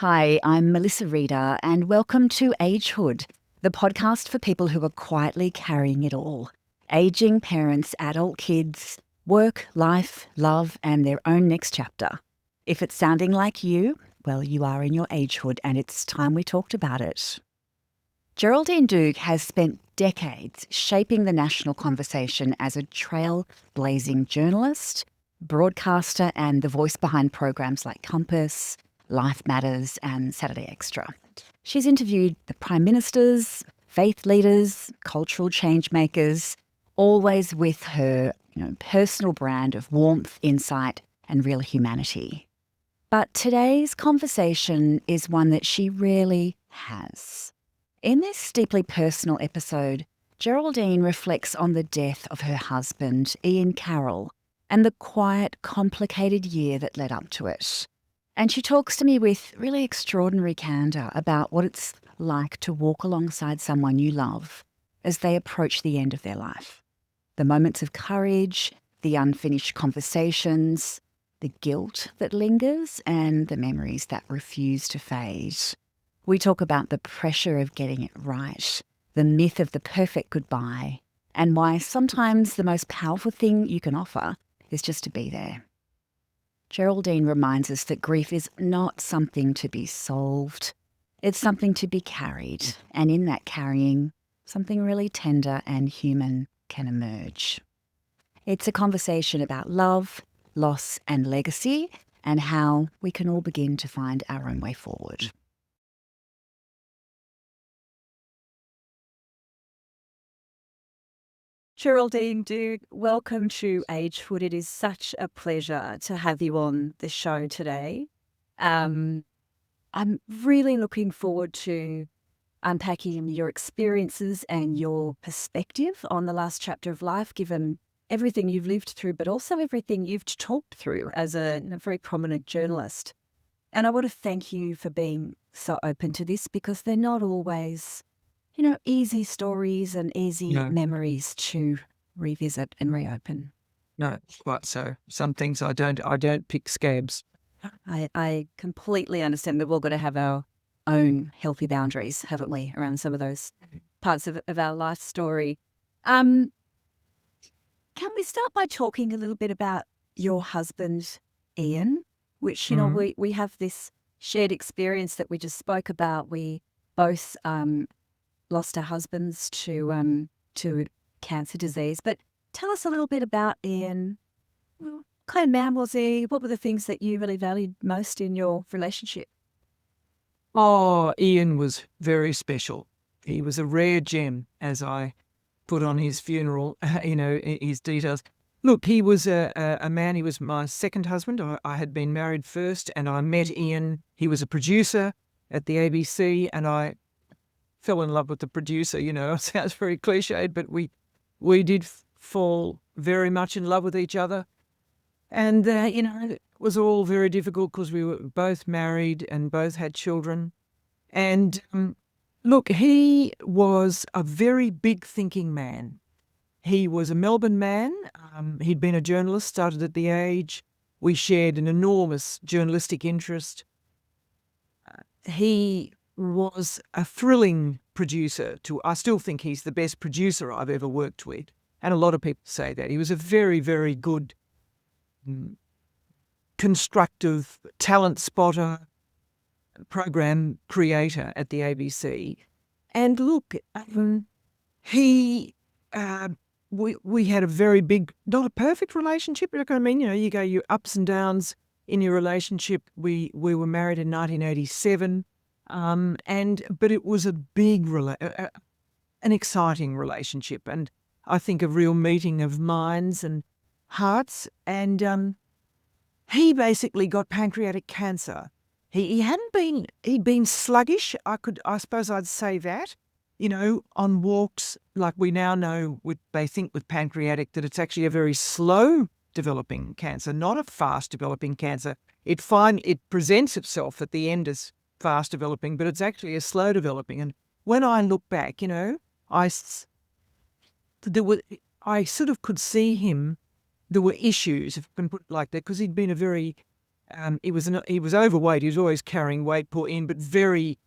Hi, I'm Melissa Reader, and welcome to Agehood, the podcast for people who are quietly carrying it all. Aging parents, adult kids, work, life, love, and their own next chapter. If it's sounding like you, well, you are in your agehood, and it's time we talked about it. Geraldine Doogue has spent decades shaping the national conversation as a trail-blazing journalist, broadcaster, and the voice behind programs like Compass, Life Matters, and Saturday Extra. She's interviewed the prime ministers, faith leaders, cultural change makers, always with her personal brand of warmth, insight, and real humanity. But today's conversation is one that she rarely has. In this deeply personal episode, Geraldine reflects on the death of her husband, Ian Carroll, and the quiet, complicated year that led up to it. And she talks to me with really extraordinary candour about what it's like to walk alongside someone you love as they approach the end of their life. The moments of courage, the unfinished conversations, the guilt that lingers, and the memories that refuse to fade. We talk about the pressure of getting it right, the myth of the perfect goodbye, and why sometimes the most powerful thing you can offer is just to be there. Geraldine reminds us that grief is not something to be solved. It's something to be carried, and in that carrying, something really tender and human can emerge. It's a conversation about love, loss, and legacy, and how we can all begin to find our own way forward. Geraldine Doogue, welcome to Agehood. It is such a pleasure to have you on the show today. I'm really looking forward to unpacking your experiences and your perspective on the last chapter of life, given everything you've lived through, but also everything you've talked through as a very prominent journalist. And I want to thank you for being so open to this, because they're not always easy stories and easy No. memories to revisit and reopen. No, quite so. Some things I don't pick scabs. I completely understand that we're going to have our own healthy boundaries, haven't we, around some of those parts of our life story. Can we start by talking a little bit about your husband, Ian, which, we have this shared experience that we just spoke about. We both lost our husbands to cancer disease. But tell us a little bit about Ian. What kind of man was he? What were the things that you really valued most in your relationship? Oh, Ian was very special. He was a rare gem, as I put on his funeral, his details. Look, he was a man. He was my second husband. I had been married first, and I met Ian. He was a producer at the ABC, and I fell in love with the producer. It sounds very cliched, but we did fall very much in love with each other. And, it was all very difficult because we were both married and both had children. And look, he was a very big thinking man. He was a Melbourne man. He'd been a journalist, started at The Age. We shared an enormous journalistic interest. He was a thrilling producer. I still think he's the best producer I've ever worked with. And a lot of people say that. He was a very, very good, constructive talent spotter, program creator at the ABC. And look, we had a very big, not a perfect relationship, but you go your ups and downs in your relationship. We were married in 1987, but it was a big, an exciting relationship, and I think a real meeting of minds and hearts. And he basically got pancreatic cancer. He'd been sluggish. I suppose I'd say that, on walks, like we now know, they think with pancreatic that it's actually a very slow developing cancer, not a fast developing cancer. It presents itself at the end as fast developing, but it's actually a slow developing. And when I look back, I sort of could see him. There were issues, if I can put it like that, because he'd been a very He was overweight. He was always carrying weight, poor Ian, but very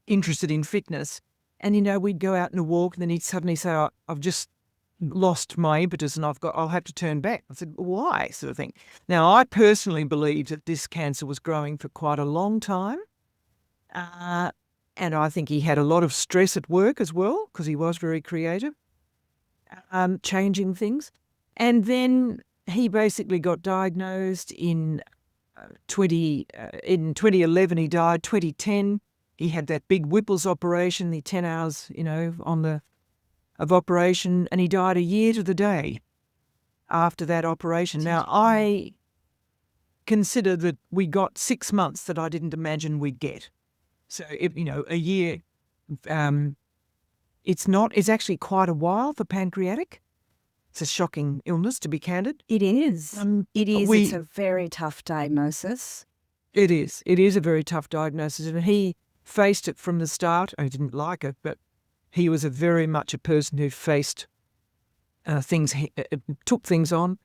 interested in fitness. And, we'd go out on a walk and then he'd suddenly say, "Oh, I've just lost my impetus and I'll have to turn back." I said, "Why?" sort of thing. Now, I personally believe that this cancer was growing for quite a long time. And I think he had a lot of stress at work as well, because he was very creative, changing things. And then he basically got diagnosed in 2011. He died 2010. He had that big Whipple's operation, the 10 hours, of operation, and he died a year to the day after that operation. Now, I consider that we got 6 months that I didn't imagine we'd get. So, a year, it's actually quite a while for pancreatic. It's a shocking illness, to be candid. It is. It's a very tough diagnosis. It is. It is a very tough diagnosis. And he faced it from the start. I didn't like it, but he was very much a person who faced things, took things on.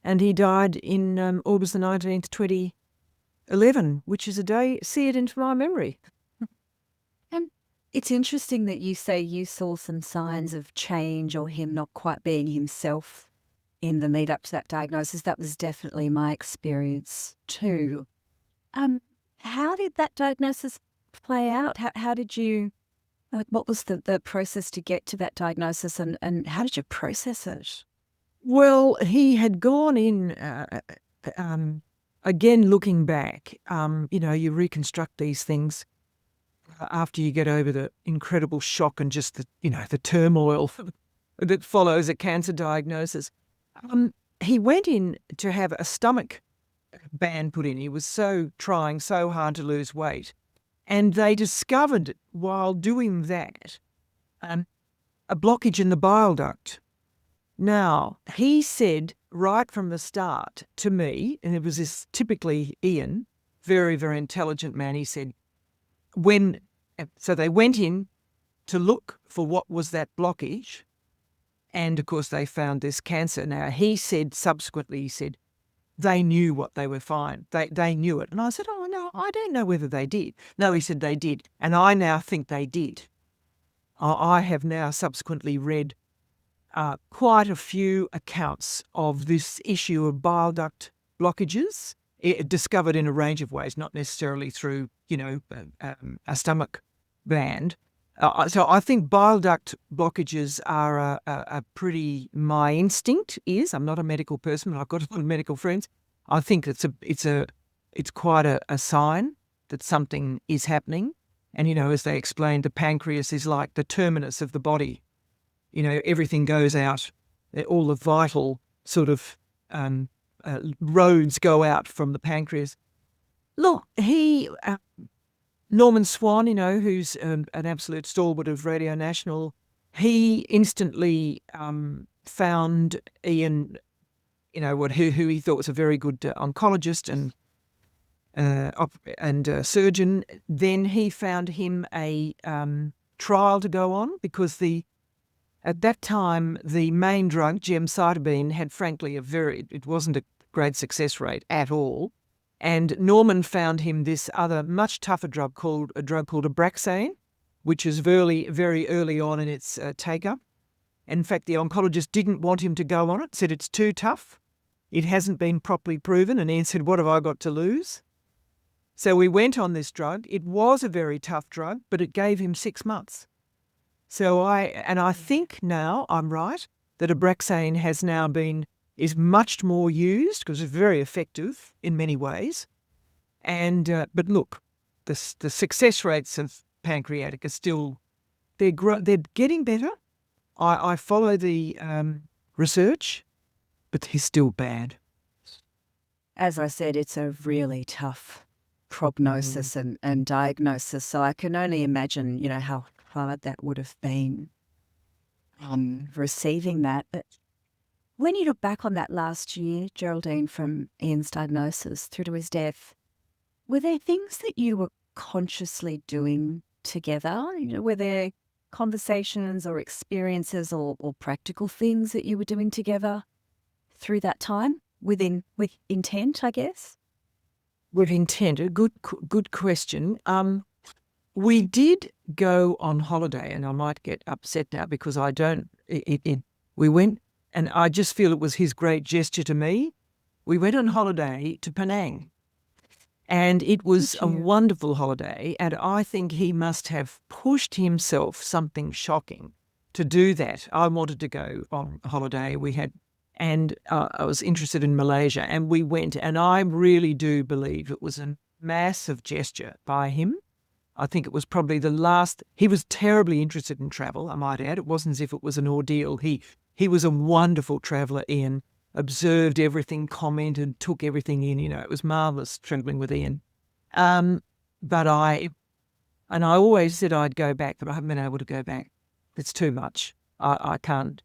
And he died in August the 19th, 2011, which is a day seared into my memory. And it's interesting that you say you saw some signs of change or him not quite being himself in the lead up to that diagnosis. That was definitely my experience too. How did that diagnosis play out? How did you, what was the process to get to that diagnosis, and how did you process it? Well, he had gone in, again, looking back, you reconstruct these things after you get over the incredible shock and just the turmoil that follows a cancer diagnosis. He went in to have a stomach band put in. He was trying so hard to lose weight. And they discovered while doing that a blockage in the bile duct. Now, he said right from the start to me, and it was this typically Ian, very, very intelligent man, he said, so they went in to look for what was that blockage, and of course they found this cancer. Now, he said subsequently, they knew what they were finding. They knew it. And I said, "Oh, no, I don't know whether they did." No, he said they did. And I now think they did. I have now subsequently read quite a few accounts of this issue of bile duct blockages, discovered in a range of ways, not necessarily through, a stomach band. So I think bile duct blockages are a pretty, my instinct is, I'm not a medical person, but I've got a lot of medical friends. I think it's quite a sign that something is happening. And, as they explained, the pancreas is like the terminus of the body. Everything goes out, all the vital sort of roads go out from the pancreas. Look, Norman Swan, who's an absolute stalwart of Radio National, he instantly found Ian, who he thought was a very good oncologist and surgeon. Then he found him a trial to go on, because at that time the main drug, gemcitabine, had frankly it wasn't a great success rate at all. And Norman found him this other much tougher drug called Abraxane, which is very, very early on in its take-up. In fact, the oncologist didn't want him to go on it, said it's too tough. It hasn't been properly proven. And Ian said, "What have I got to lose?" So we went on this drug. It was a very tough drug, but it gave him 6 months. So I think now I'm right that Abraxane is much more used, because it's very effective in many ways. And but look, the success rates of pancreatic are still, they're getting better. I follow the research, but they're still bad. As I said, it's a really tough prognosis and diagnosis. So I can only imagine, how hard that would have been receiving that. But when you look back on that last year, Geraldine, from Ian's diagnosis through to his death, were there things that you were consciously doing together? Were there conversations or experiences or practical things that you were doing together through that time with intent, I guess? With intent, a good question. We did go on holiday, and I might get upset now because I don't. We went, and I just feel it was his great gesture to me. We went on holiday to Penang, and it was a wonderful holiday. And I think he must have pushed himself something shocking to do that. I wanted to go on holiday. And I was interested in Malaysia, and we went. And I really do believe it was a massive gesture by him. I think it was probably the last. He was terribly interested in travel, I might add. It wasn't as if it was an ordeal. He was a wonderful traveller, Ian. Observed everything, commented, took everything in. It was marvellous travelling with Ian. But I always said I'd go back, but I haven't been able to go back. It's too much. I can't.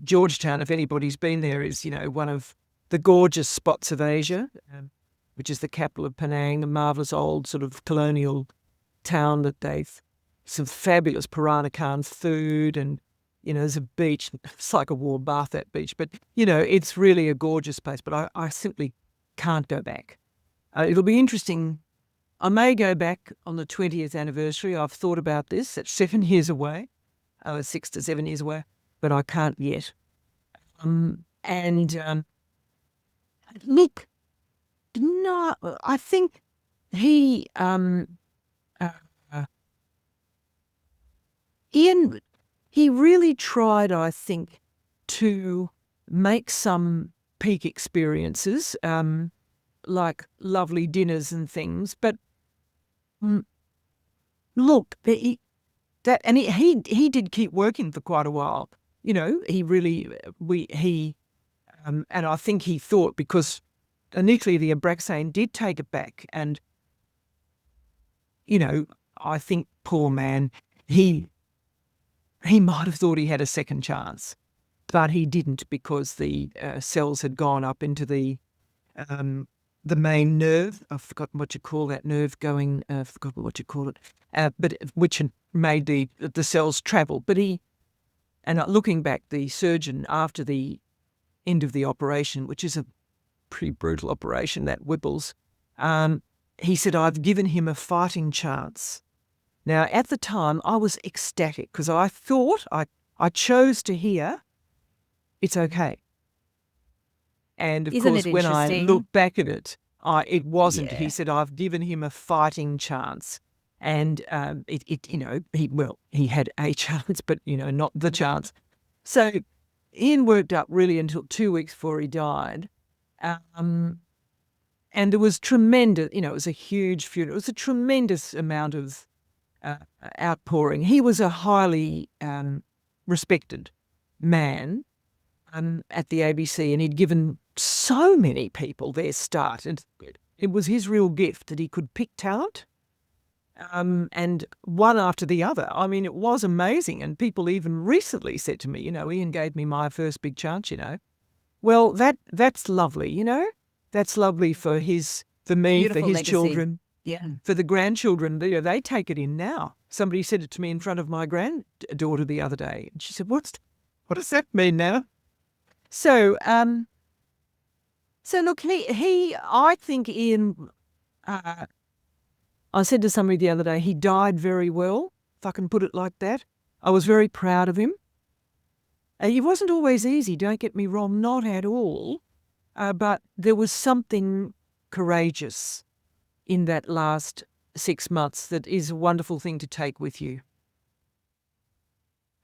Georgetown, if anybody's been there, is, one of the gorgeous spots of Asia, which is the capital of Penang, the marvellous old sort of colonial town that they've some fabulous Peranakan food, and there's a beach. It's like a warm bath, that beach, but it's really a gorgeous place. But I simply can't go back. It'll be interesting. I may go back on the 20th anniversary. I've thought about this. It's 7 years away, 6 to 7 years away, but I can't yet. Look, no, I think he, Ian, he really tried, I think, to make some peak experiences, like lovely dinners and things. But look, he did keep working for quite a while. He really, and I think he thought, because initially the Abraxane did take it back, and I think, poor man, he might have thought he had a second chance, but he didn't, because the cells had gone up into the main nerve. I've forgotten what you call that nerve going. Forgotten what you call it, but which made the cells travel. But looking back, the surgeon, after the end of the operation, which is a pretty brutal operation, that Whipple's, he said, "I've given him a fighting chance." Now, at the time, I was ecstatic, because I thought, I chose to hear, it's okay. And of course, when I look back at it, it wasn't. Yeah. He said, "I've given him a fighting chance." And he had a chance, but, not the chance. So Ian worked up really until 2 weeks before he died. And there was tremendous, it was a huge funeral. It was a tremendous amount of outpouring. He was a highly respected man at the ABC, and he'd given so many people their start. And it was his real gift that he could pick talent, and one after the other. I mean, it was amazing. And people even recently said to me, Ian gave me my first big chance, Well, that's lovely, That's lovely for me, beautiful for his legacy. Children. Yeah. For the grandchildren, they take it in now. Somebody said it to me in front of my granddaughter the other day. And she said, what does that mean now? So, look, I think Ian, I said to somebody the other day, he died very well, if I can put it like that. I was very proud of him. It wasn't always easy, don't get me wrong, not at all. But there was something courageous in that last 6 months that is a wonderful thing to take with you.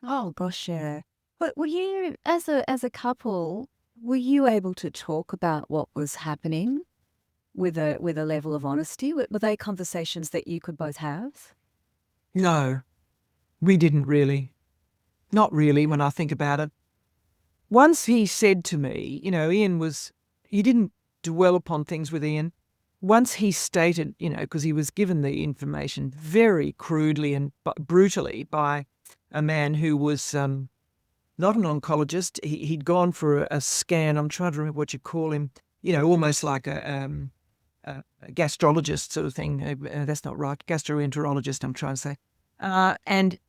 Oh gosh, yeah. But were you, as a couple, were you able to talk about what was happening with a level of honesty? Were they conversations that you could both have? No, we didn't really. Not really, when I think about it. Once he said to me, he didn't dwell upon things with Ian. Once he stated, because he was given the information very crudely and brutally by a man who was not an oncologist. He'd gone for a scan. I'm trying to remember what you call him. Almost like a gastrologist sort of thing. That's not right. Gastroenterologist, I'm trying to say. And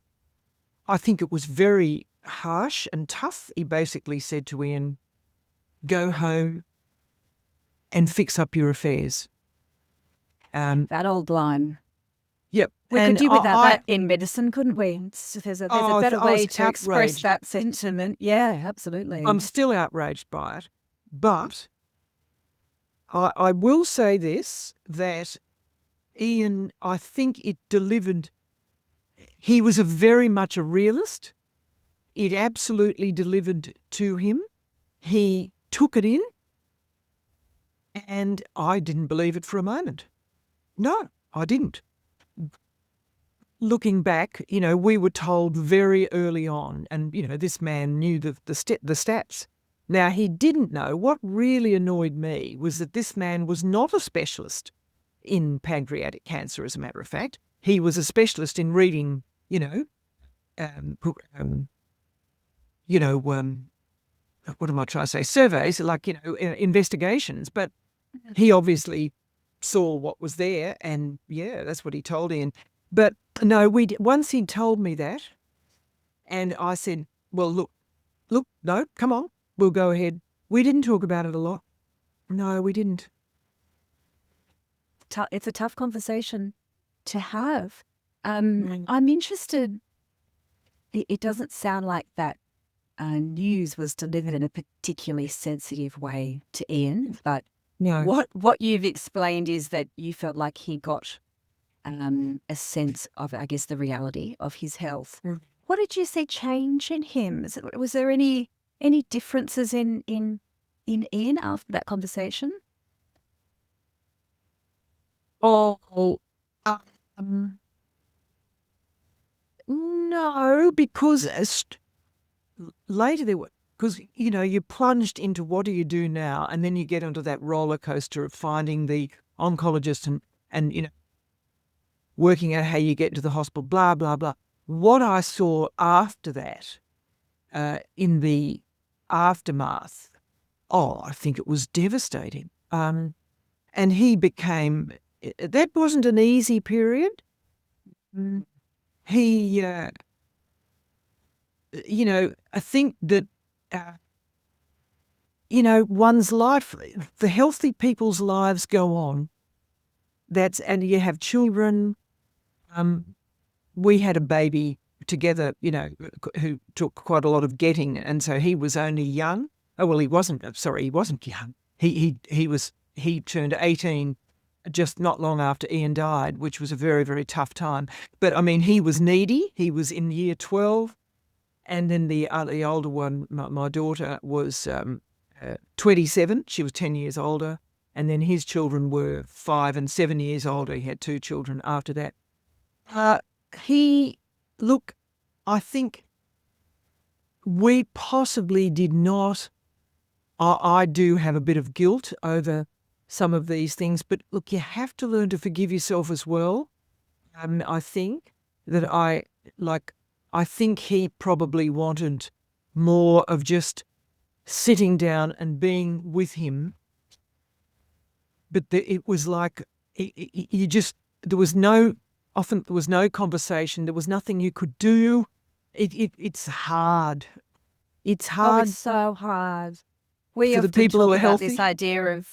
I think it was very harsh and tough. He basically said to Ian, "Go home and fix up your affairs." That old line. Yep. We and could do without I, that in medicine, couldn't we? There's a I better was way to express outraged. that sentiment. Yeah, absolutely. I'm still outraged by it. But I will say this, that Ian, I think it delivered. He was very much a realist. It absolutely delivered to him. He took it in, and I didn't believe it for a moment. No, I didn't. Looking back, we were told very early on, and, this man knew the stats. Now, he didn't know. What really annoyed me was that this man was not a specialist in pancreatic cancer, as a matter of fact. He was a specialist in reading, what am I trying to say? Surveys, like, investigations. But he obviously saw what was there, and yeah, that's what he told Ian. But no, once he told me that, and I said, well, look, no, come on, we'll go ahead. We didn't talk about it a lot. No, we didn't. It's a tough conversation to have. I'm interested. It doesn't sound like that news was delivered in a particularly sensitive way to Ian, but No. What you've explained is that you felt like he got a sense of, I guess, the reality of his health. What did you see change in him? Was there any differences in Ian after that conversation? Oh, no, because later there were, because, you plunged into what do you do now, and then you get onto that roller coaster of finding the oncologist and working out how you get to the hospital, blah, blah, blah. What I saw after that, in the aftermath, I think it was devastating. And he became, that wasn't an easy period. He, I think that, one's life, the healthy people's lives go on. And you have children. We had a baby together, who took quite a lot of getting, and so he was only young. Oh, well, he wasn't young. He turned 18 just not long after Ian died, which was a very, very tough time. But I mean, he was needy. He was in year 12. And then the older one, my daughter, was 27. She was 10 years older. And then his children were 5 and 7 years older. He had 2 children after that. I think we possibly did not. I do have a bit of guilt over some of these things, but look, you have to learn to forgive yourself as well. I think that I think he probably wanted more of just sitting down and being with him. But it was like there was no conversation. There was nothing you could do. It's hard. It's hard. Oh, it's so hard. We for the often people who talk are about healthy. this idea of,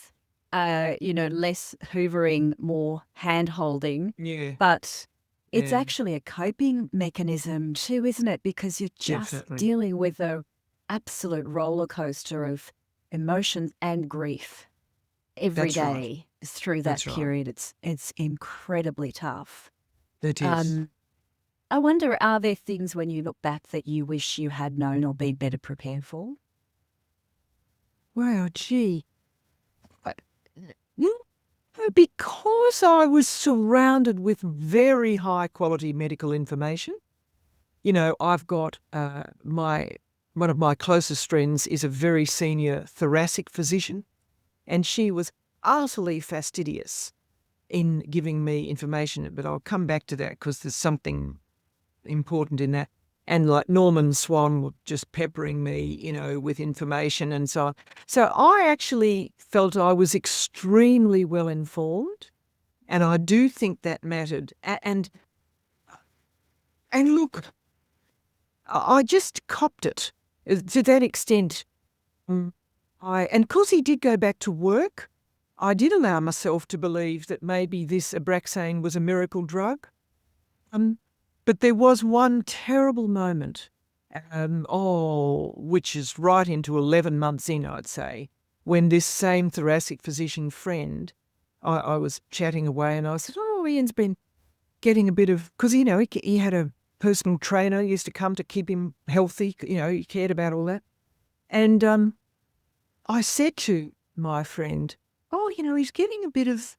less hoovering, more hand-holding. Yeah. But it's Yeah. actually a coping mechanism too, isn't it? Because you're just Definitely. dealing with an absolute roller coaster of emotions and grief every That's right. day through that That's right. period. It's incredibly tough. It is. I wonder, are there things when you look back that you wish you had known or been better prepared for? Wow, gee. Because I was surrounded with very high quality medical information. I've got one of my closest friends is a very senior thoracic physician, and she was utterly fastidious in giving me information. But I'll come back to that because there's something important in that. And like Norman Swan were just peppering me, with information and so on. So I actually felt I was extremely well informed, and I do think that mattered. And look, I just copped it to that extent. And because he did go back to work, I did allow myself to believe that maybe this Abraxane was a miracle drug. But there was one terrible moment, which is right into 11 months in, I'd say, when this same thoracic physician friend, I was chatting away and I said, Ian's been getting a bit of, because, he had a personal trainer, used to come to keep him healthy, he cared about all that. And I said to my friend, he's getting a bit of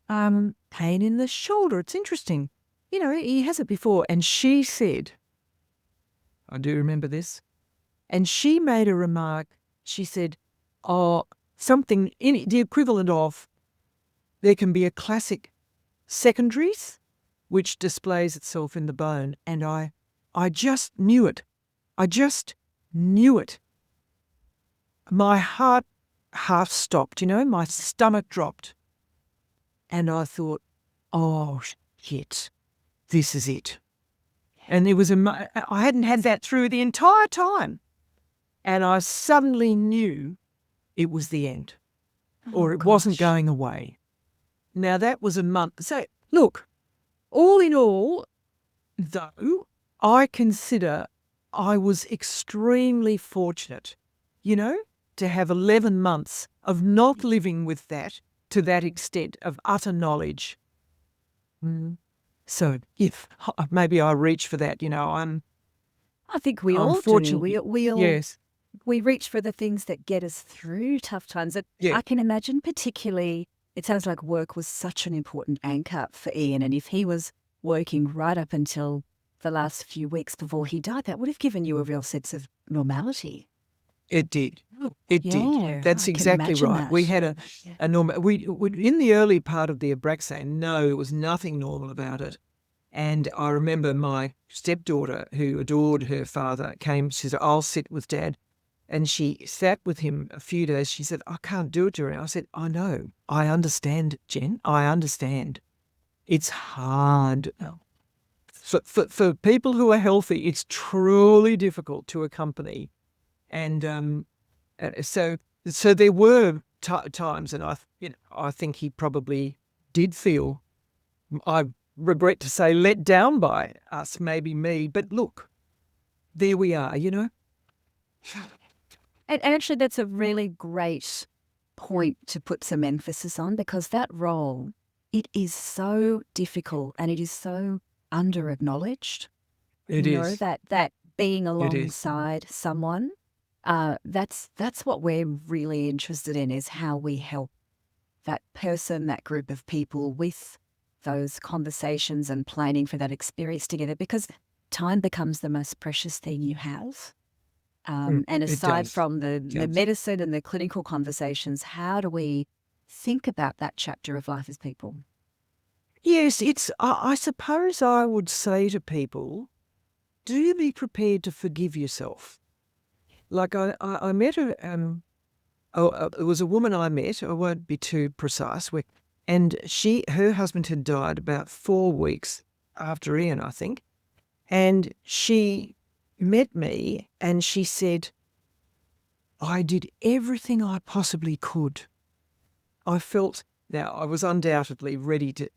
pain in the shoulder. It's interesting. He has it before. And she said, I do remember this, and she made a remark. She said, something in the equivalent of, there can be a classic secondaries which displays itself in the bone. And I just knew it. I just knew it. My heart half stopped, my stomach dropped. And I thought, oh, shit, this is it. And it was I hadn't had that through the entire time. And I suddenly knew it was the end, or it wasn't going away. Now, that was a month. So, look, all in all, though, I consider I was extremely fortunate, to have 11 months of not living with that to that extent of utter knowledge. So if maybe I reach for that, I think we all do. We reach for the things that get us through tough times. I can imagine particularly, it sounds like work was such an important anchor for Ian, and if he was working right up until the last few weeks before he died, that would have given you a real sense of normality. It did. It did. That's exactly right. That. We had a normal. We in the early part of the Abraxane, no, it was nothing normal about it. And I remember my stepdaughter, who adored her father, came. She said, "I'll sit with Dad," and she sat with him a few days. She said, "I can't do it, Jerry." I said, "I know. I understand, Jen. I understand. It's hard. For people who are healthy, it's truly difficult to accompany." And so there were times, and I think he probably did feel, I regret to say, let down by us, maybe me. But look, there we are, And actually, that's a really great point to put some emphasis on, because that role, it is so difficult and it is so under-acknowledged. It is. That being alongside someone. That's what we're really interested in, is how we help that person, that group of people with those conversations and planning for that experience together, because time becomes the most precious thing you have. And aside from the medicine and the clinical conversations, how do we think about that chapter of life as people? Yes, I suppose I would say to people, do be prepared to forgive yourself. Like I met there was a woman I met, I won't be too precise, and her husband had died about 4 weeks after Ian, I think, and she met me and she said, I did everything I possibly could. I felt, now I was undoubtedly ready to,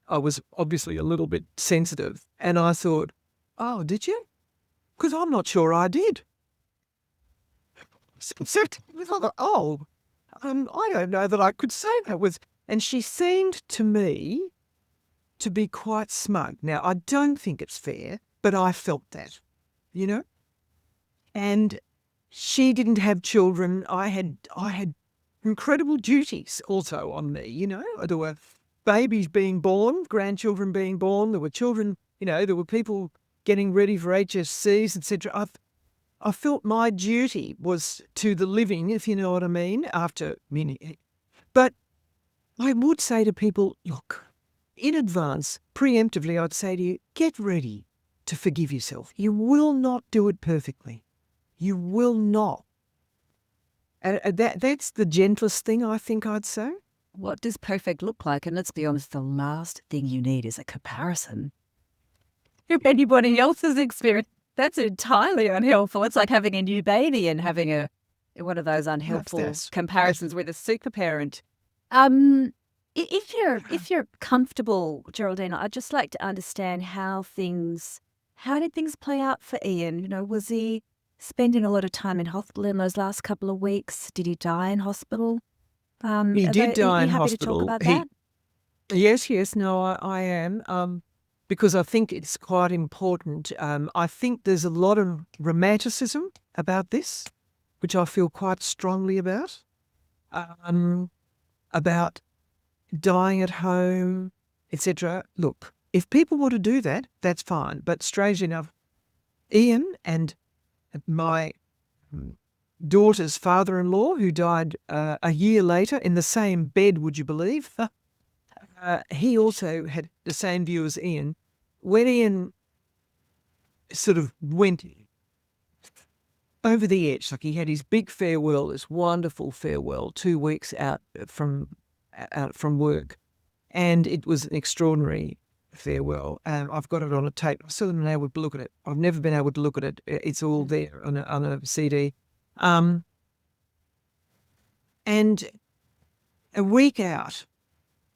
I was obviously a little bit sensitive, and I thought, oh, did you? Because I'm not sure I did. I don't know that I could say that. And she seemed to me to be quite smug. Now, I don't think it's fair, but I felt that, And she didn't have children. I had incredible duties also on me, There were babies being born, grandchildren being born. There were children, there were people getting ready for HSCs, etc. I felt my duty was to the living, if you know what I mean, after many. But I would say to people, look, in advance, preemptively, I'd say to you, get ready to forgive yourself. You will not do it perfectly. You will not. That's the gentlest thing I think I'd say. What does perfect look like? And let's be honest, the last thing you need is a comparison. If anybody else's experience, that's entirely unhelpful. It's like having a new baby and having one of those unhelpful comparisons with a super parent. If you're comfortable, Geraldine, I'd just like to understand how did things play out for Ian? Was he spending a lot of time in hospital in those last couple of weeks? Did he die in hospital? He did Are die you in happy to talk hospital. about that? Yes, no, I am. Because I think it's quite important. I think there's a lot of romanticism about this, which I feel quite strongly about dying at home, etc. Look, if people want to do that, that's fine. But strangely enough, Ian and my daughter's father-in-law, who died a year later in the same bed, would you believe? He also had the same view as Ian. When Ian sort of went over the edge, like he had his big farewell, this wonderful farewell, 2 weeks out from work, and it was an extraordinary farewell. I've got it on a tape. I've still been able to look at it. I've never been able to look at it. It's all there on a CD. And a week out,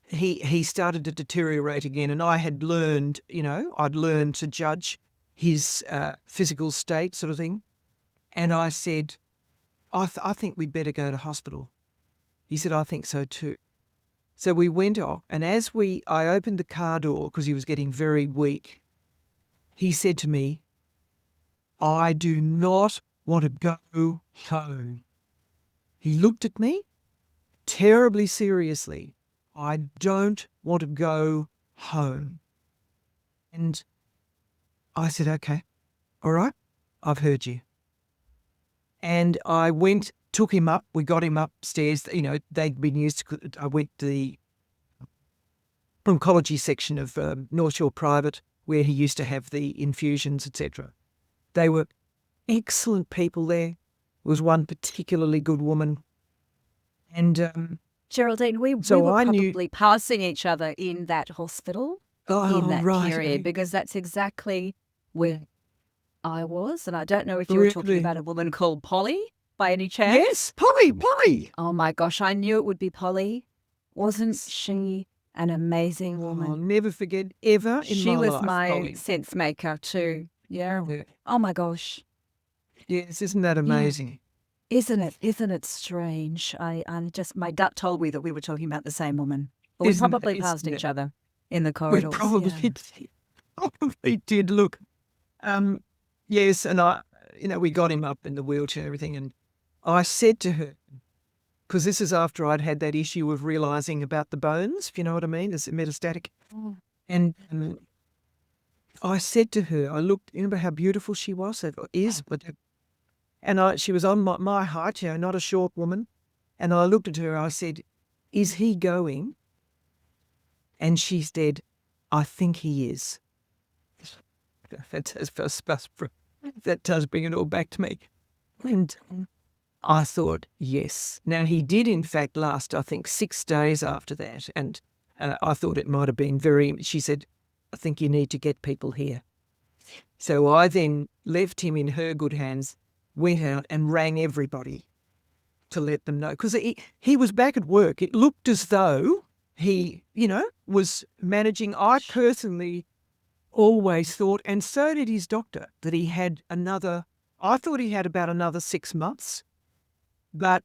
he started to deteriorate again, and I had learned, I'd learned to judge his physical state, sort of thing. And I said, I think we'd better go to hospital. He said, I think so too. So we went off, and I opened the car door because he was getting very weak. He said to me, I do not want to go home. He looked at me terribly seriously. I don't want to go home. And I said, okay, all right, I've heard you. And I took him up. We got him upstairs. They'd been used to, I went to the oncology section of North Shore Private, where he used to have the infusions, etc. They were excellent people there. There was one particularly good woman. And Geraldine, we were probably passing each other in that hospital in that period, because that's exactly where I was. And I don't know if you were talking about a woman called Polly by any chance. Yes, Polly. Oh my gosh, I knew it would be Polly. Wasn't she an amazing woman? I'll never forget ever in my life. She was my sense maker too. Yeah. Oh my gosh. Yes, isn't that amazing? Yeah. Isn't it strange? My gut told me that we were talking about the same woman. But we probably passed each other in the corridors. We probably did. Look, yes, and we got him up in the wheelchair and everything, and I said to her, because this is after I'd had that issue of realising about the bones, if you know what I mean, it's metastatic. Oh. And I said to her, I looked, remember how beautiful she was? And she was on my height, not a short woman. And I looked at her, I said, is he going? And she said, I think he is. That does bring it all back to me. And I thought, yes. Now, he did, in fact, last, I think, 6 days after that. And I thought it might have been she said, I think you need to get people here. So I then left him in her good hands, went out and rang everybody to let them know. Because he was back at work. It looked as though he, was managing. I personally always thought, and so did his doctor, that he had I thought he had about another 6 months. But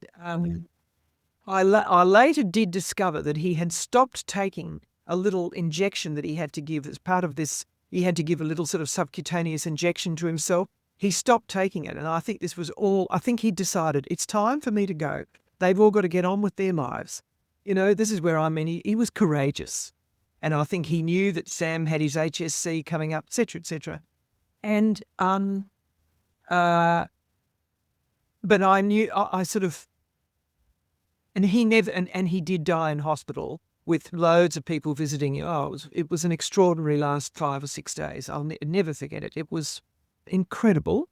I later did discover that he had stopped taking a little injection that he had to give as part of this. He had to give a little sort of subcutaneous injection to himself. He stopped taking it. And I think I think he decided it's time for me to go. They've all got to get on with their lives. This is where he was courageous. And I think he knew that Sam had his HSC coming up, et cetera, et cetera. And, but I knew, I sort of, and he never, and he did die in hospital with loads of people visiting him. It was an extraordinary last 5 or 6 days. I'll never forget it. It was incredible.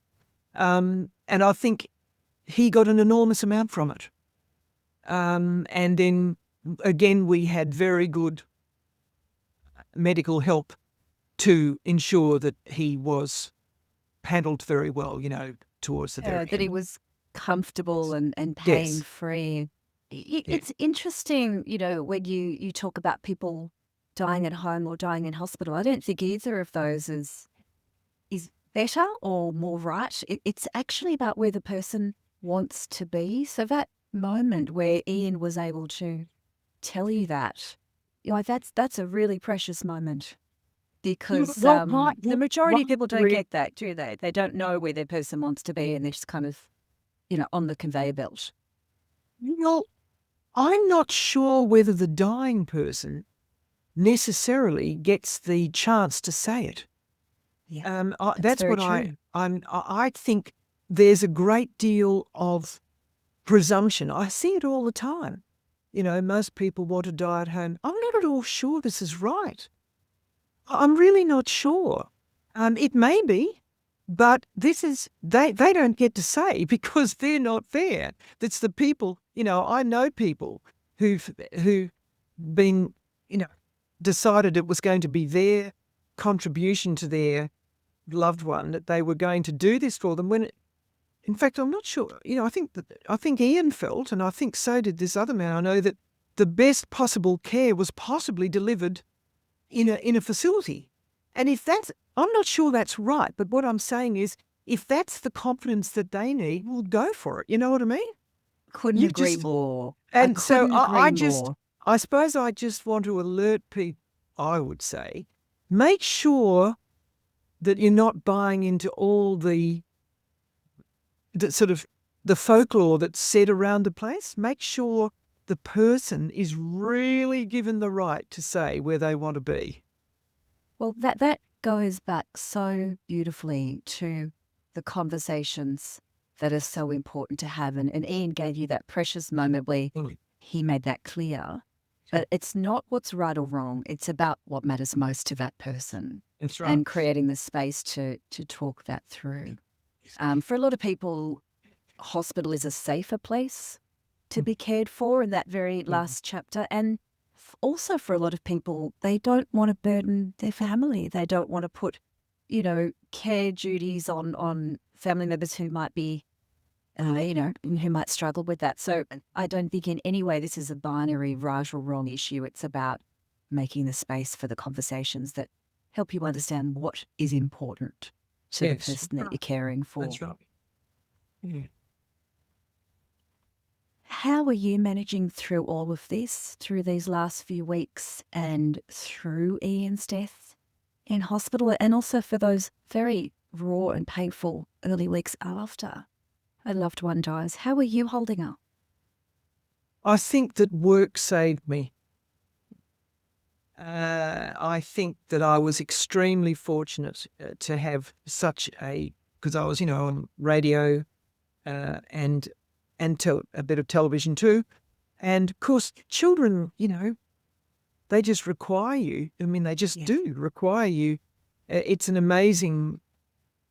And I think he got an enormous amount from it. And then again, we had very good medical help to ensure that he was handled very well, towards the very end. That he was comfortable and pain-free. It's interesting, when you talk about people dying at home or dying in hospital. I don't think either of those is better or more right. It's actually about where the person wants to be. So that moment where Ian was able to tell you that, that's a really precious moment because Well, the majority of people don't re- get that, do they? They don't know where their person wants to be and they're just kind of, on the conveyor belt. well, I'm not sure whether the dying person necessarily gets the chance to say it. Yeah, That's very what true. I think there's a great deal of presumption. I see it all the time. Most people want to die at home. I'm not at all sure this is right. I'm really not sure. It may be, but this is they don't get to say because they're not there. That's the people. I know people who been decided it was going to be their contribution to their loved one that they were going to do this for them. In fact, I'm not sure. I think Ian felt, and I think so did this other man I know, that the best possible care was possibly delivered in a facility. And I'm not sure that's right, but what I'm saying is, if that's the confidence that they need, we'll go for it. You know what I mean? Couldn't You agree just more. I and so couldn't agree just more. I suppose I just want to alert people. I would say, make sure that you're not buying into all the sort of the folklore that's said around the place. Make sure the person is really given the right to say where they want to be. Well, that goes back so beautifully to the conversations that are so important to have. And Ian gave you that precious moment where he made that clear. But it's not what's right or wrong. It's about what matters most to that person That's right. and creating the space to talk that through. For a lot of people, hospital is a safer place to be cared for in that very last chapter. And also for a lot of people, they don't want to burden their family. They don't want to put, care duties on family members who might be, who might struggle with that. So I don't think in any way this is a binary right or wrong issue. It's about making the space for the conversations that help you understand what is important to the person that you're caring for. That's right. Yeah. How are you managing through all of this, through these last few weeks and through Ian's death in hospital, and also for those very raw and painful early weeks after a loved one dies? How are you holding up? I think that work saved me. I think that I was extremely fortunate to have because I was, on radio and a bit of television too. And of course, children, they just require you. I mean, they just do require you. It's an amazing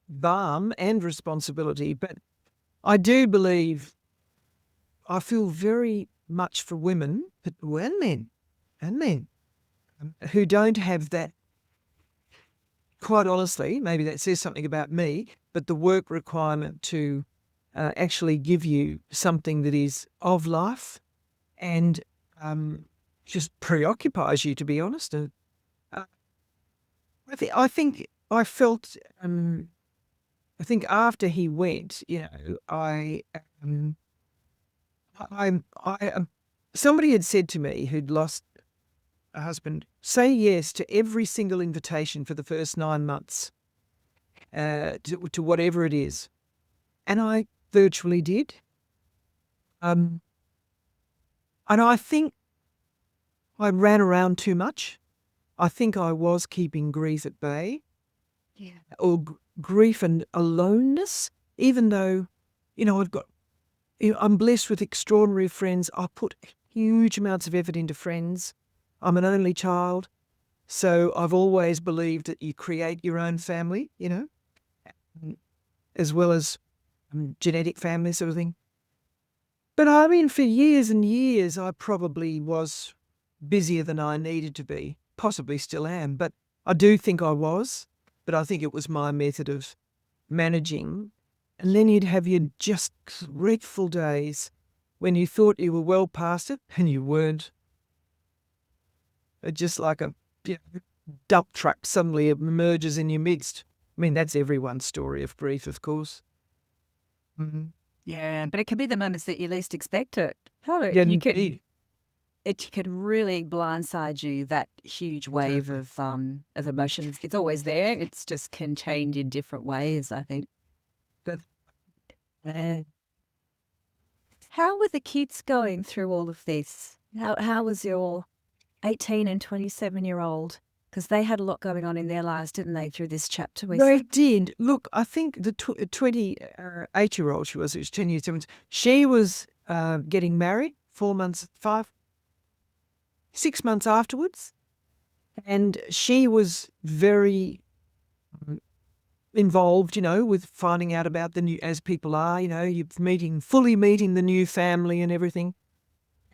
balm and responsibility. But I do believe, I feel very much for women, and men who don't have that. Quite honestly, maybe that says something about me, but the work requirement to actually give you something that is of life and just preoccupies you, to be honest. And I think I felt. I think after he went, somebody had said to me who'd lost a husband, say yes to every single invitation for the first 9 months, to whatever it is, and I virtually did. And I think I ran around too much. I think I was keeping grief at bay, or grief and aloneness, even though, I'm blessed with extraordinary friends. I put huge amounts of effort into friends. I'm an only child, so I've always believed that you create your own family, as well as genetic family sort of thing. But I mean, for years and years, I probably was busier than I needed to be, possibly still am, but I do think I was, but I think it was my method of managing. And then you'd have your just dreadful days when you thought you were well past it and you weren't. Just like a dump truck suddenly emerges in your midst. I mean, that's everyone's story of grief, of course. Mm-hmm. Yeah, but it can be the moments that you least expect it. Yeah, indeed. It could really blindside you, that huge wave of emotions. It's always there. It's just can change in different ways, I think. But how were the kids going through all of this? How was your 18 and 27-year-old? Because they had a lot going on in their lives, didn't they, through this chapter? They did. Look, I think the 28-year-old, she was 10 years, she was getting married 6 months afterwards. And she was very involved, with finding out about the new, as people are, you're fully meeting the new family and everything.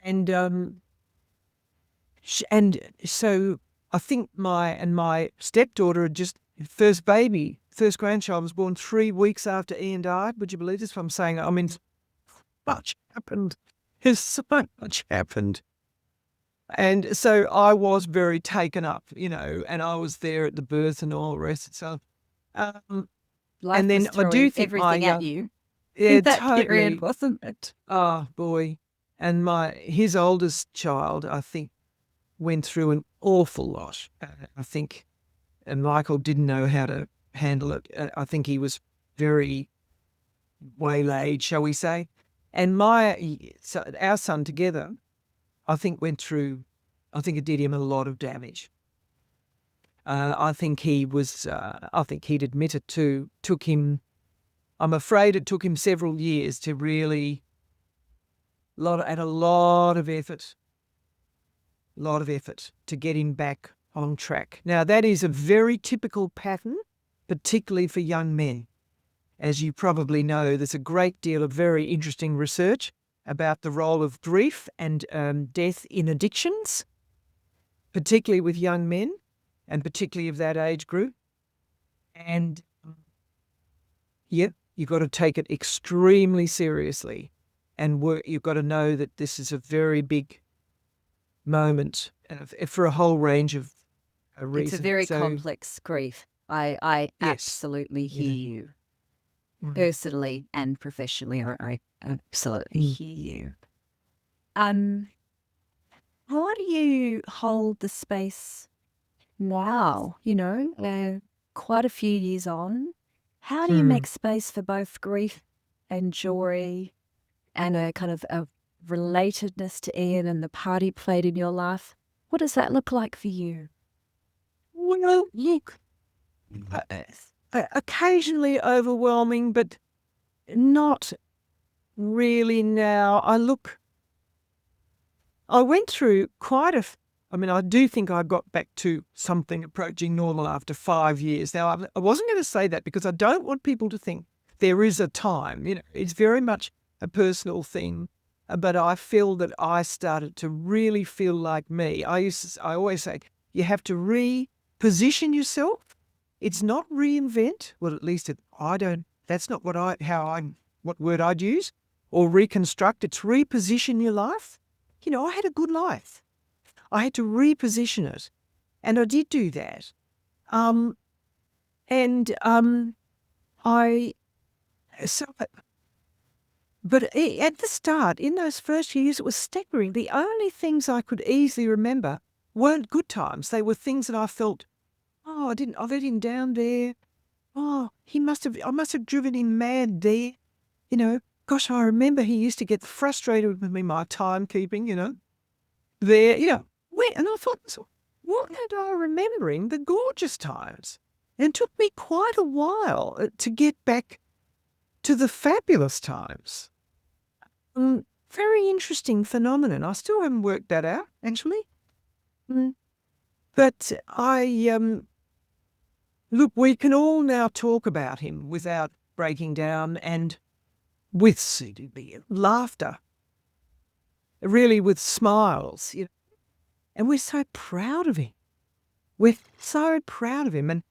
And so I think my stepdaughter had just, first grandchild was born 3 weeks after Ian died. Would you believe this? I'm saying, much happened. There's so much happened. And so I was very taken up, and I was there at the birth and all the rest. So, Life and then was I do think everything at you. Yeah, that totally. period, wasn't it? Oh boy. And his oldest child, I think, went through an awful lot. I think, and Michael didn't know how to handle it. I think he was very waylaid, shall we say. And our son together, I think it did him a lot of damage. I think he'd admit it too. I'm afraid it took him several years to really, a lot of effort to get him back on track. Now, that is a very typical pattern, particularly for young men. As you probably know, there's a great deal of very interesting research about the role of grief and death in addictions, particularly with young men and particularly of that age group. And you've got to take it extremely seriously and you've got to know that this is a very big moment for a whole range of reasons. It's a very complex grief. I Yes. absolutely hear you. Personally and professionally, I absolutely hear you. How do you hold the space now? Quite a few years on. How do you make space for both grief and joy and a kind of a relatedness to Ian and the part he played in your life? What does that look like for you? Well, look, occasionally overwhelming, but not really now. I went through I do think I got back to something approaching normal after 5 years. Now, I wasn't going to say that because I don't want people to think there is a time. It's very much a personal thing. But I feel that I started to really feel like me. I always say, you have to reposition yourself. It's not reinvent. Well, at least that's not what word I'd use. Or reconstruct. It's reposition your life. I had a good life. I had to reposition it. And I did do that. But at the start, in those first years, it was staggering. The only things I could easily remember weren't good times. They were things that I felt, I let him down there. I must have driven him mad there. Gosh, I remember he used to get frustrated with me, my timekeeping, there, and I thought, what had I remembering the gorgeous times? And it took me quite a while to get back to the fabulous times. Very interesting phenomenon. I still haven't worked that out, actually. But look, we can all now talk about him without breaking down and with laughter, really with smiles, and we're so proud of him. We're so proud of him. And,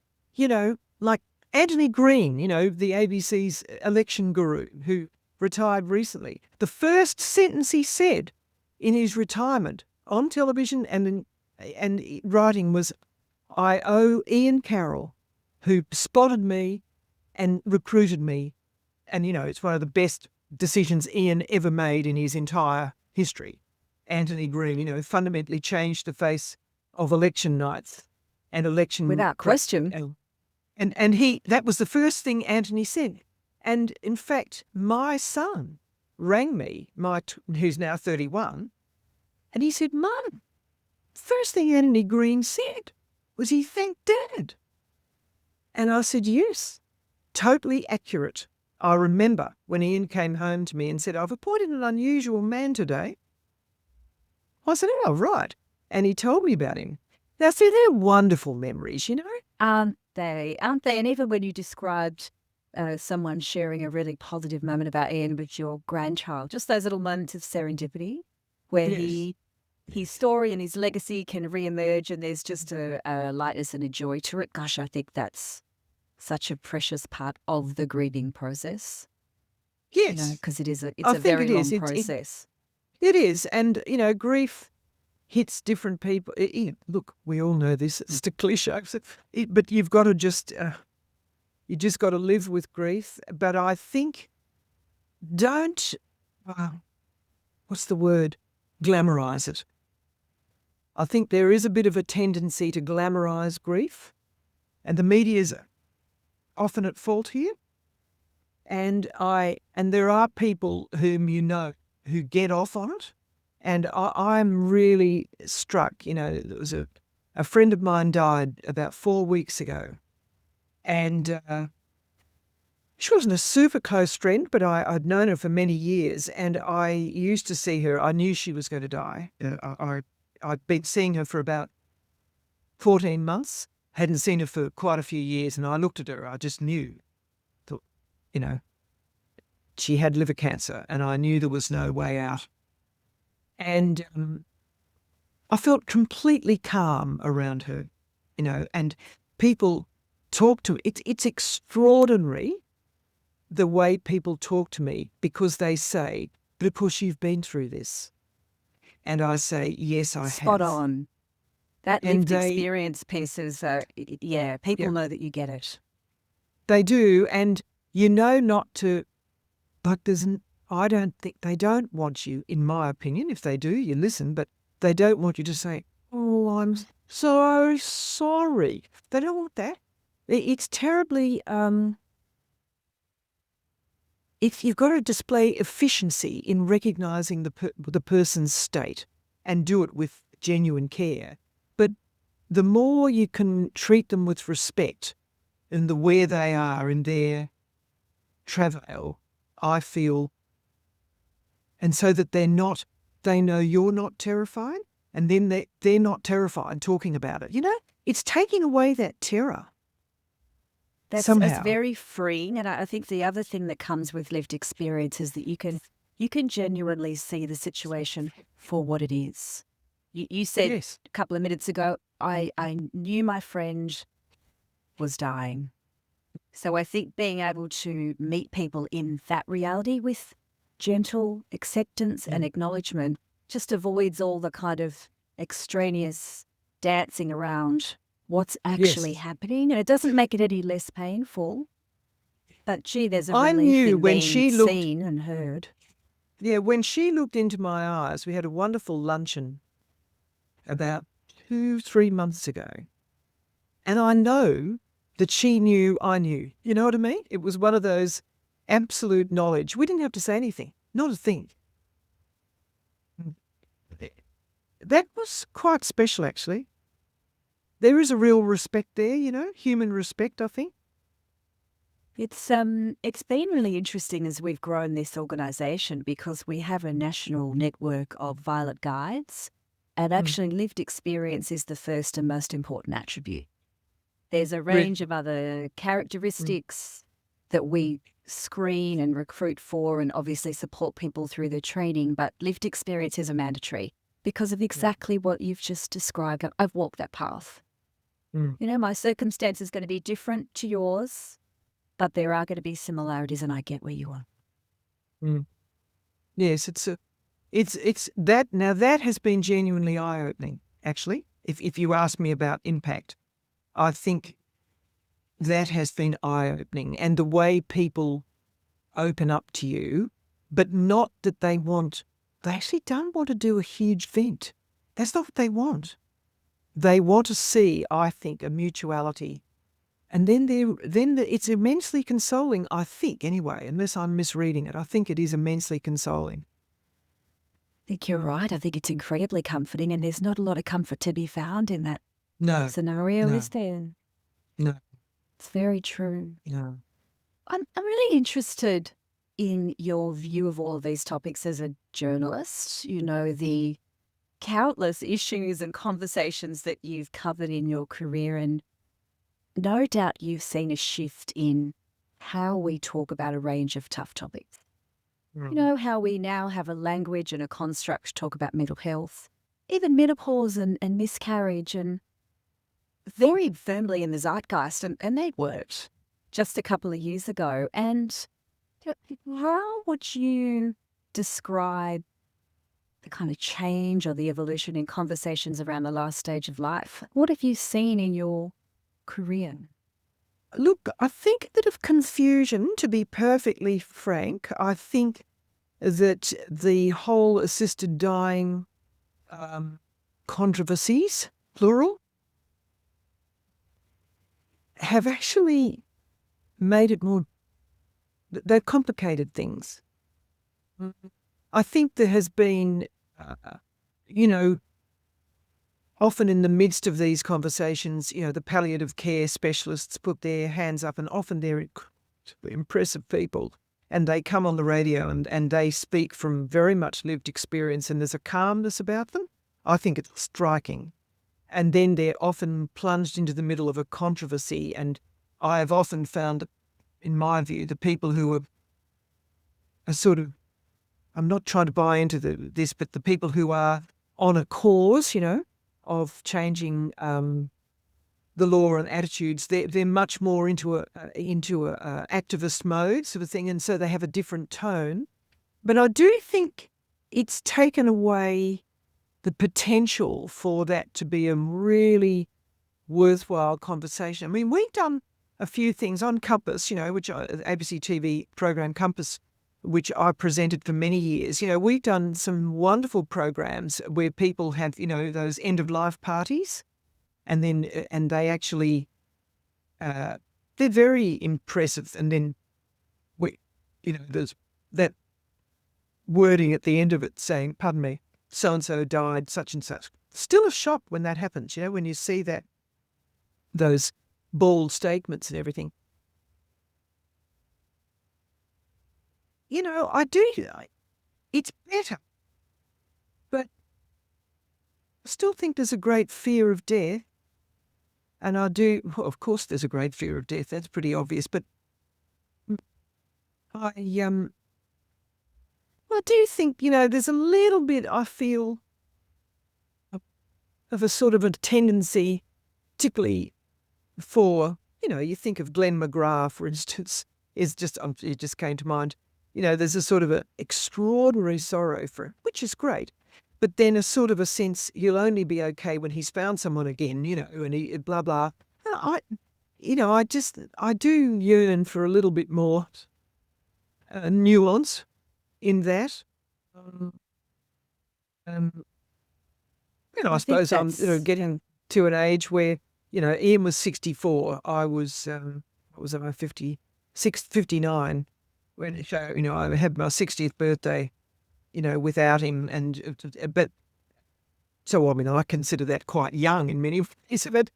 like Anthony Green, the ABC's election guru, who retired recently. The first sentence he said in his retirement on television and writing was, "I owe Ian Carroll, who spotted me and recruited me." And, it's one of the best decisions Ian ever made in his entire history. Anthony Green, fundamentally changed the face of election nights and election... Without question. And that was the first thing Anthony said. And in fact, my son rang me, who's now 31, and he said, "Mum, first thing Anthony Green said was he thanked Dad." And I said, "Yes, totally accurate. I remember when Ian came home to me and said, 'I've appointed an unusual man today.' I said, 'Oh, right.' And he told me about him." Now, see, they're wonderful memories, Aren't they? Aren't they? And even when you described someone sharing a really positive moment about Ian with your grandchild, just those little moments of serendipity where Yes. his story and his legacy can reemerge and there's just a lightness and a joy to it. Gosh, I think that's such a precious part of the grieving process. Yes. Because it's I a think very it is. long process. It is. And, grief hits different people. Look, we all know this. It's a cliche. But you've got to you just got to live with grief. But I think don't, what's the word? Glamorize it. I think there is a bit of a tendency to glamorize grief. And the media's often at fault here. And there are people whom who get off on it. And I'm really struck. There was a friend of mine died about 4 weeks ago. And she wasn't a super close friend, but I'd known her for many years. And I used to see her. I knew she was going to die. I'd been seeing her for about 14 months. Hadn't seen her for quite a few years. And I looked at her. I just knew. Thought, she had liver cancer. And I knew there was no way out. And I felt completely calm around her, and people talk to me. It's extraordinary the way people talk to me because they say, "But of course you've been through this." And I say, "Yes, I have." Spot on. That lived experience piece is, people know that you get it. They do, and not to, I don't think they don't want you, in my opinion. If they do, you listen, but they don't want you to say, "Oh, I'm so sorry." They don't want that. It's terribly, if you've got to display efficiency in recognising the person's state and do it with genuine care, but the more you can treat them with respect in where they are in their travail, I feel, and so that they know you're not terrified, and then they're not terrified talking about it. It's taking away that terror. That's very freeing, and I think the other thing that comes with lived experience is that you can genuinely see the situation for what it is. You said a couple of minutes ago, I knew my friend was dying. So I think being able to meet people in that reality with gentle acceptance and acknowledgement just avoids all the kind of extraneous dancing around what's actually happening. And it doesn't make it any less painful. But gee, there's a relief in being seen and heard. Yeah, when she looked into my eyes, we had a wonderful luncheon about 2-3 months ago. And I know that she knew I knew. You know what I mean? It was one of those absolute knowledge. We didn't have to say anything, not a thing. That was quite special, actually. There is a real respect there, human respect, I think. It's been really interesting as we've grown this organisation because we have a national network of violet guides, and actually lived experience is the first and most important attribute. There's a range of other characteristics that we screen and recruit for and obviously support people through their training, but lived experience is a mandatory because of exactly what you've just described. I've walked that path. My circumstance is going to be different to yours, but there are going to be similarities, and I get where you are. Mm. Yes, it's that now that has been genuinely eye-opening, actually. If you ask me about impact, I think that has been eye-opening, and the way people open up to you, but not that they actually don't want to do a huge vent. That's not what they want. They want to see, I think, a mutuality. And then it's immensely consoling, I think, anyway, unless I'm misreading it. I think it is immensely consoling. I think you're right. I think it's incredibly comforting, and there's not a lot of comfort to be found in that No, scenario, no, is there? no, It's very true. no. I'm really interested in your view of all of these topics as a journalist. You know, the countless issues and conversations that you've covered in your career, and no doubt you've seen a shift in how we talk about a range of tough topics. You know, how we now have a language and a construct to talk about mental health, even menopause and miscarriage, and very firmly in the zeitgeist, and they weren't just a couple of years ago. And how would you describe the kind of change or the evolution in conversations around the last stage of life? What have you seen in your career? Look, I think a bit of confusion, to be perfectly frank. I think that the whole assisted dying controversies, plural, have actually made it more, they've complicated things. I think there has been, you know, often in the midst of these conversations, you know, the palliative care specialists put their hands up, and often they're impressive people, and they come on the radio and they speak from very much lived experience, and there's a calmness about them. I think it's striking. And then they're often plunged into the middle of a controversy, and I have often found, in my view, the people who are sort of, I'm not trying to buy into this, but the people who are on a cause, you know, of changing the law and attitudes, they're much more into a activist mode sort of thing, and so they have a different tone. But I do think it's taken away the potential for that to be a really worthwhile conversation. I mean, we've done a few things on Compass, you know, which ABC TV program Compass, which I presented for many years. You know, we've done some wonderful programs where people have, you know, those end of life parties, and then and they actually they're very impressive. And then you know, there's that wording at the end of it saying, "Pardon me, so and so died, such and such." Still a shock when that happens. You know, when you see that, those bold statements and everything. You know, it's better, but I still think there's a great fear of death. And well, of course there's a great fear of death, that's pretty obvious, but I do think, you know, there's a little bit, I feel, of a sort of a tendency, particularly for, you know, you think of Glenn McGrath, for instance, it just came to mind. You know, there's a sort of an extraordinary sorrow for him, which is great. But then a sort of a sense he'll only be okay when he's found someone again, you know, and he blah, blah. I do yearn for a little bit more nuance in that. You know, I suppose I'm, you know, getting to an age where, you know, Ian was 64. I was, what was I, 59. When, so, you know, I had my 60th birthday, you know, without him. But so, I mean, I consider that quite young in many ways. But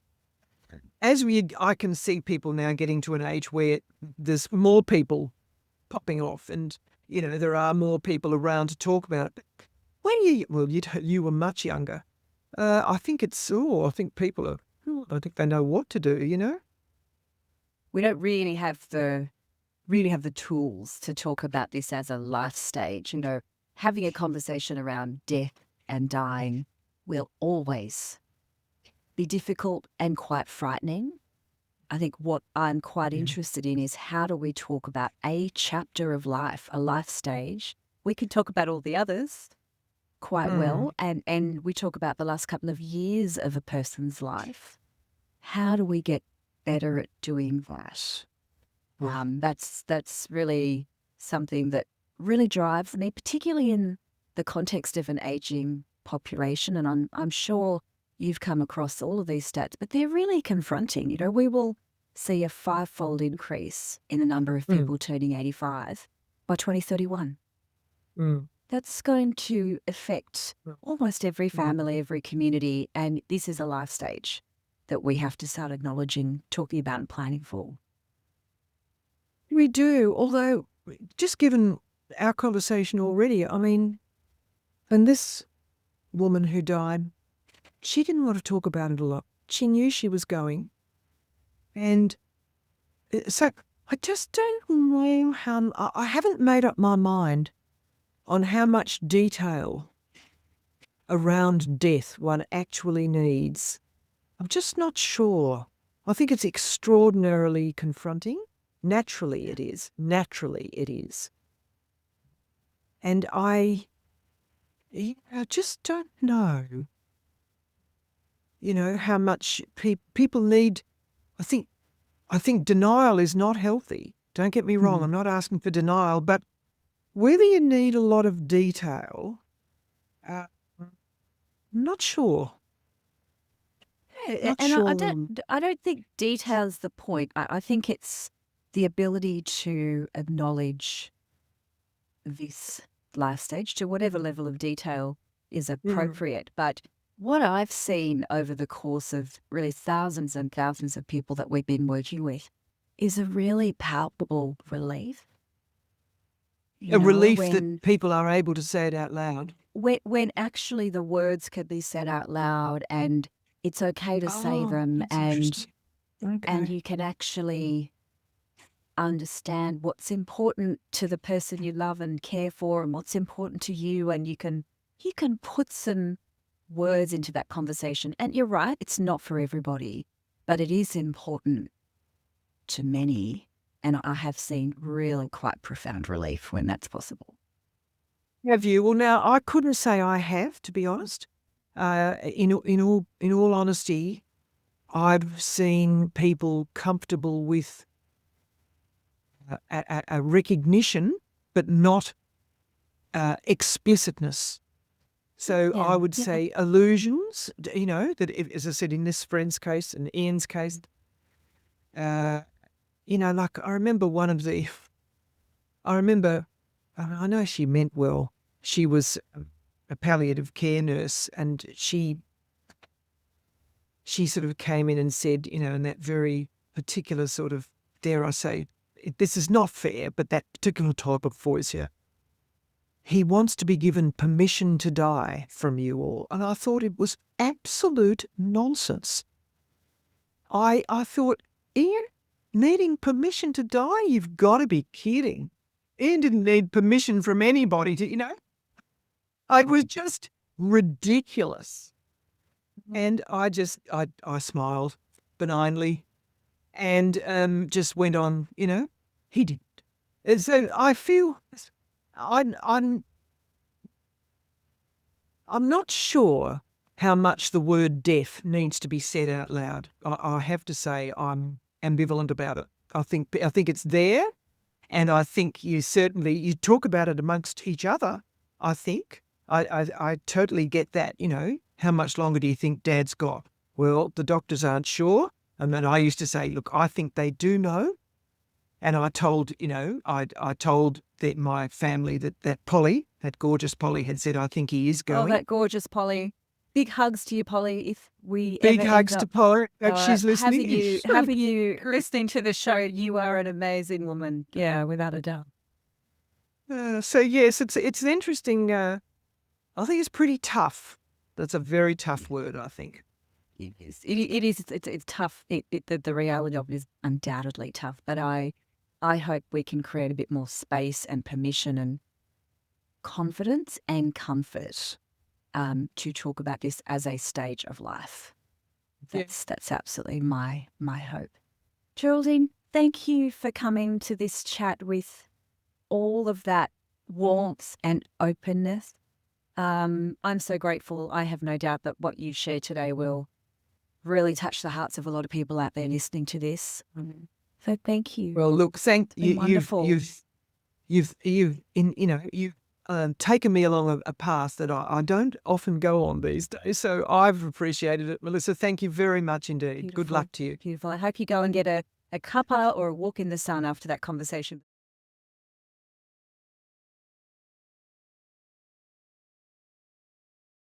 I can see people now getting to an age where there's more people popping off, and, you know, there are more people around to talk about it. But when you were much younger, I think I think people are, I think they know what to do, you know? We don't really have the tools to talk about this as a life stage. You know, having a conversation around death and dying will always be difficult and quite frightening. I think what I'm quite interested in is how do we talk about a chapter of life, a life stage? We could talk about all the others quite well, and we talk about the last couple of years of a person's life. How do we get better at doing that? That's really something that really drives me, particularly in the context of an aging population. And I'm sure you've come across all of these stats, but they're really confronting. You know, we will see a 5-fold increase in the number of people turning 85 by 2031. That's going to affect almost every family, every community, and this is a life stage that we have to start acknowledging, talking about and planning for. We do, although just given our conversation already, I mean, and this woman who died, she didn't want to talk about it a lot. She knew she was going. And so I just don't know I haven't made up my mind on how much detail around death one actually needs. I'm just not sure. I think it's extraordinarily confronting. Naturally it is. And I just don't know, how much people need. I think denial is not healthy. Don't get me wrong. I'm not asking for denial, but whether you need a lot of detail, I'm not sure. And I don't think detail's the point. I think it's the ability to acknowledge this life stage to whatever level of detail is appropriate. But what I've seen over the course of really thousands and thousands of people that we've been working with is a really palpable relief. Relief that people are able to say it out loud. When actually the words can be said out loud and it's okay to say them, and you can actually understand what's important to the person you love and care for and what's important to you, and you can put some words into that conversation. And you're right, it's not for everybody, but it is important to many, and I have seen really quite profound relief when that's possible. Have you? Well, now I couldn't say I have, to be honest. In all honesty, I've seen people comfortable with a recognition, but not explicitness. So I would say allusions. That as I said in this friend's case and Ian's case, like I remember I know she meant well. She was a palliative care nurse, and she sort of came in and said, in that very particular sort of, dare I say, this is not fair, but that particular type of voice here. He wants to be given permission to die from you all. And I thought it was absolute nonsense. I thought, Ian, needing permission to die? You've got to be kidding. Ian didn't need permission from anybody to, It was just ridiculous. And I smiled benignly and just went on, he didn't. And so I feel I'm not sure how much the word death needs to be said out loud. I have to say I'm ambivalent about it. I think it's there, and I think you talk about it amongst each other. I think I totally get that. How much longer do you think Dad's got? Well, the doctors aren't sure, and then I used to say, look, I think they do know. And I told, I told my family that Polly, that gorgeous Polly, had said, I think he is going. Oh, that gorgeous Polly. Big hugs to you, Polly. If we big hugs to Polly. She's listening. Having you listening to the show, you are an amazing woman. Yeah, without a doubt. So yes, it's an interesting. I think it's pretty tough. That's a very tough word, I think. It is. It's tough. The reality of it is undoubtedly tough. But I hope we can create a bit more space and permission and confidence and comfort to talk about this as a stage of life. That's absolutely my hope. Geraldine, thank you for coming to this chat with all of that warmth and openness. I'm so grateful. I have no doubt that what you shared today will really touch the hearts of a lot of people out there listening to this. So thank you. Well, look, thank Been you. wonderful. You've taken me along a path that I don't often go on these days. So I've appreciated it, Melissa. Thank you very much indeed. Good Beautiful. luck to you. Beautiful. I hope you go and get a cuppa or a walk in the sun after that conversation.